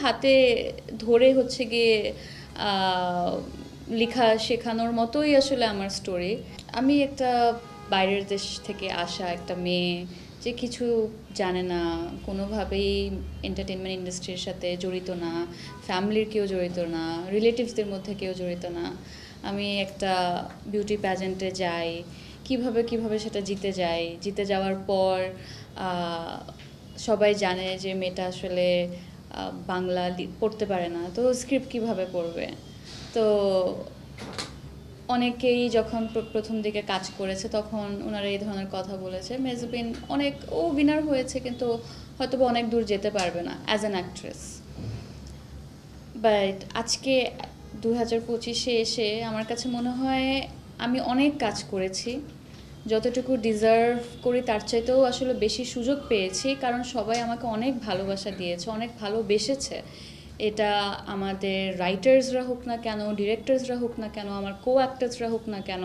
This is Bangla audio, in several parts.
হাতে ধরে হচ্ছে গিয়ে লেখা শেখানোর মতোই আসলে আমার স্টোরি। আমি একটা বাইরের দেশ থেকে আসা একটা মেয়ে যে কিছু জানে না, কোনোভাবেই এন্টারটেনমেন্ট ইন্ডাস্ট্রির সাথে জড়িত না, ফ্যামিলির কেউ জড়িত না, রিলেটিভসদের মধ্যে কেউ জড়িত না। আমি একটা বিউটি প্যাজেন্টে যাই, কিভাবে কিভাবে সেটা জিতে যাই, জিতে যাওয়ার পর সবাই জানে যে মেয়েটা আসলে বাংলা পড়তে পারে না, তো স্ক্রিপ্ট কিভাবে পড়বে। তো অনেকেই যখন প্রথম দিকে কাজ করেছে তখন ওনারা এই ধরনের কথা বলেছে, মেজবিন অনেক ও উইনার হয়েছে কিন্তু হয়তো বা অনেক দূর যেতে পারবে না অ্যাজ অ্যান অ্যাক্ট্রেস। বাট আজকে 2025-এ এসে আমার কাছে মনে হয় আমি অনেক কাজ করেছি, যতটুকু ডিজার্ভ করি তার চাইতেও আসলে বেশি সুযোগ পেয়েছি, কারণ সবাই আমাকে অনেক ভালোবাসা দিয়েছে, অনেক ভালোবেসেছে। এটা আমাদের রাইটার্সরা হোক না কেন, ডিরেক্টরসরা হোক না কেন, আমার কো অ্যাক্টার্সরা হোক না কেন,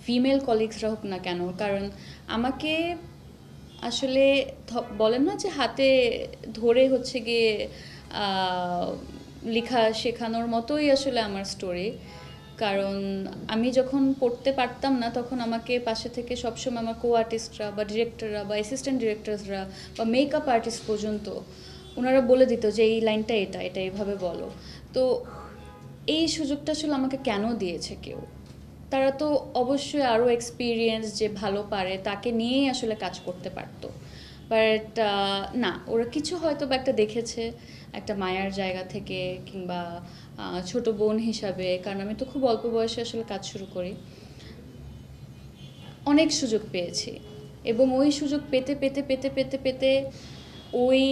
ফিমেল কলিগসরা হোক না কেন, কারণ আমাকে আসলে বলেন না যে হাতে ধরে হচ্ছে গিয়ে লেখা শেখানোর মতোই আসলে আমার স্টোরি। কারণ আমি যখন পড়তে পারতাম না তখন আমাকে পাশে থেকে সবসময় আমার কো আর্টিস্টরা বা ডিরেক্টররা বা অ্যাসিস্ট্যান্ট ডিরেক্টরসরা বা মেকআপ আর্টিস্ট পর্যন্ত ওনারা বলে দিত যে এই লাইনটা এটা এটা এইভাবে বলো। তো এই সুযোগটা আসলে আমাকে কেন দিয়েছে কেউ? তারা তো অবশ্যই আরও এক্সপিরিয়েন্স যে ভালো পারে তাকে নিয়েই আসলে কাজ করতে পারতো। বাট না, ওরা কিছু হয়তো বা একটা দেখেছে একটা মায়ার জায়গা থেকে, কিংবা ছোট বোন হিসাবে, কারণ আমি তো খুব অল্প বয়সে আসলে কাজ শুরু করি। অনেক সুযোগ পেয়েছি এবং ওই সুযোগ পেতে পেতে পেতে পেতে পেতে ওই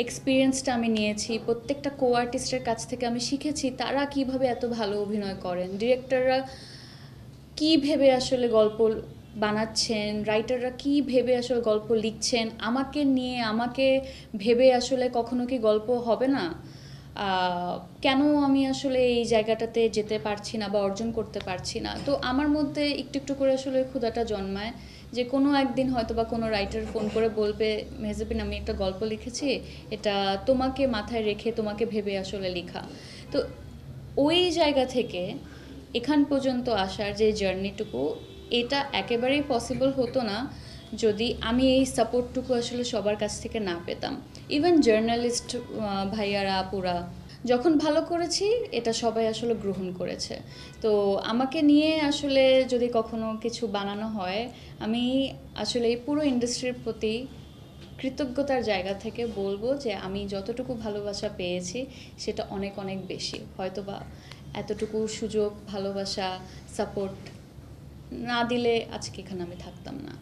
এক্সপিরিয়েন্সটা আমি নিয়েছি। প্রত্যেকটা কো আর্টিস্টের কাছ থেকে আমি শিখেছি তারা কিভাবে এত ভালো অভিনয় করেন, ডিরেক্টররা কী ভেবে আসলে গল্প বানাচ্ছেন, রাইটাররা কী ভেবে আসলে গল্প লিখছেন, আমাকে নিয়ে আমাকে ভেবে আসলে কখনো কি গল্প হবে না? কেন আমি আসলে এই জায়গাটাতে যেতে পারছি না বা অর্জন করতে পারছি না? তো আমার মধ্যে একটু একটু করে আসলে ক্ষুধাটা জন্মায় যে কোনো একদিন হয়তো বা কোনো রাইটার ফোন করে বলবে, মেহজাবিন আমি একটা গল্প লিখেছি, এটা তোমাকে মাথায় রেখে তোমাকে ভেবে আসলে লেখা। তো ওই জায়গা থেকে এখান পর্যন্ত আসার যে জার্নিটুকু, এটা একেবারেই পসিবল হতো না যদি আমি এই সাপোর্টটুকু আসলে সবার কাছ থেকে না পেতাম। ইভেন জার্নালিস্ট ভাইয়ারা আপুরা যখন ভালো করেছি এটা সবাই আসলে গ্রহণ করেছে। তো আমাকে নিয়ে আসলে যদি কখনো কিছু বানানো হয়, আমি আসলে এই পুরো ইন্ডাস্ট্রির প্রতি কৃতজ্ঞতার জায়গা থেকে বলবো যে আমি যতটুকু ভালোবাসা পেয়েছি সেটা অনেক অনেক বেশি। হয়তোবা এতটুকু সুযোগ, ভালোবাসা, সাপোর্ট না দিলে আজকে এখানে আমি থাকতাম না।